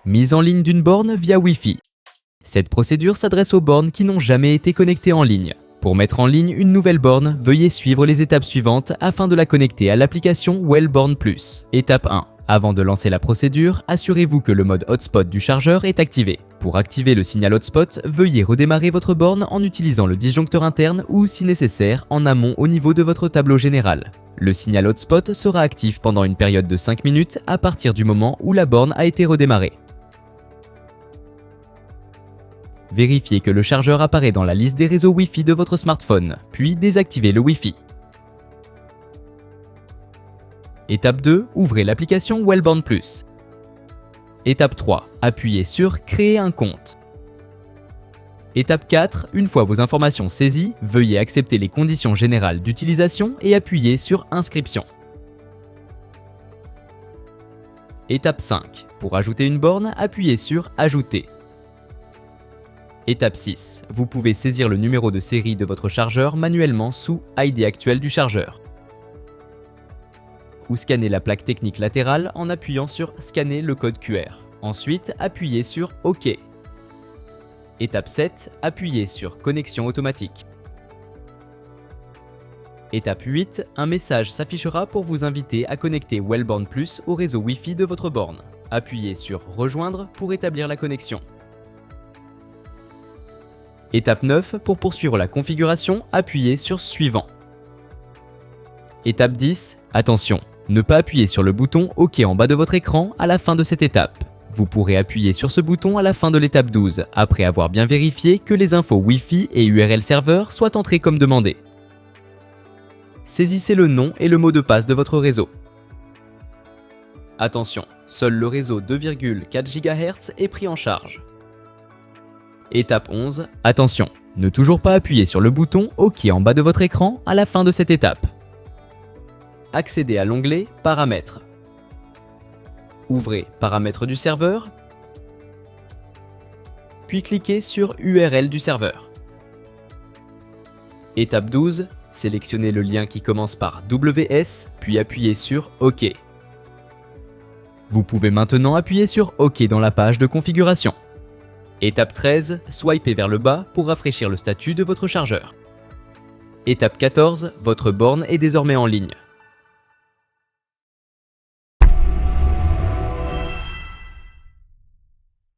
Mise en ligne d'une borne via Wi-Fi. Cette procédure s'adresse aux bornes qui n'ont jamais été connectées en ligne. Pour mettre en ligne une nouvelle borne, veuillez suivre les étapes suivantes afin de la connecter à l'application Wellborn Plus. Étape 1. Avant de lancer la procédure, assurez-vous que le mode hotspot du chargeur est activé. Pour activer le signal hotspot, veuillez redémarrer votre borne en utilisant le disjoncteur interne ou, si nécessaire, en amont au niveau de votre tableau général. Le signal hotspot sera actif pendant une période de 5 minutes à partir du moment où la borne a été redémarrée. Vérifiez que le chargeur apparaît dans la liste des réseaux Wi-Fi de votre smartphone, puis désactivez le Wi-Fi. Étape 2. Ouvrez l'application Wellborn Plus. Étape 3. Appuyez sur « Créer un compte ». Étape 4. Une fois vos informations saisies, veuillez accepter les conditions générales d'utilisation et appuyer sur « Inscription ». Étape 5. Pour ajouter une borne, appuyez sur « Ajouter ». Étape 6. Vous pouvez saisir le numéro de série de votre chargeur manuellement sous ID actuel du chargeur. Ou scanner la plaque technique latérale en appuyant sur « Scanner le code QR ». Ensuite, appuyez sur « OK ». Étape 7. Appuyez sur « Connexion automatique ». Étape 8. Un message s'affichera pour vous inviter à connecter Wellborn Plus au réseau Wi-Fi de votre borne. Appuyez sur « Rejoindre » pour établir la connexion. Étape 9. Pour poursuivre la configuration, appuyez sur « Suivant ». Étape 10. Attention, ne pas appuyer sur le bouton OK en bas de votre écran à la fin de cette étape. Vous pourrez appuyer sur ce bouton à la fin de l'étape 12, après avoir bien vérifié que les infos Wi-Fi et URL serveur soient entrées comme demandé. Saisissez le nom et le mot de passe de votre réseau. Attention, seul le réseau 2,4 GHz est pris en charge. Étape 11. Attention, ne toujours pas appuyer sur le bouton OK en bas de votre écran à la fin de cette étape. Accédez à l'onglet « Paramètres ». Ouvrez « Paramètres du serveur », puis cliquez sur « URL du serveur ». Étape 12. Sélectionnez le lien qui commence par WS, puis appuyez sur « OK ». Vous pouvez maintenant appuyer sur « OK » dans la page de configuration. Étape 13. Swipez vers le bas pour rafraîchir le statut de votre chargeur. Étape 14. Votre borne est désormais en ligne.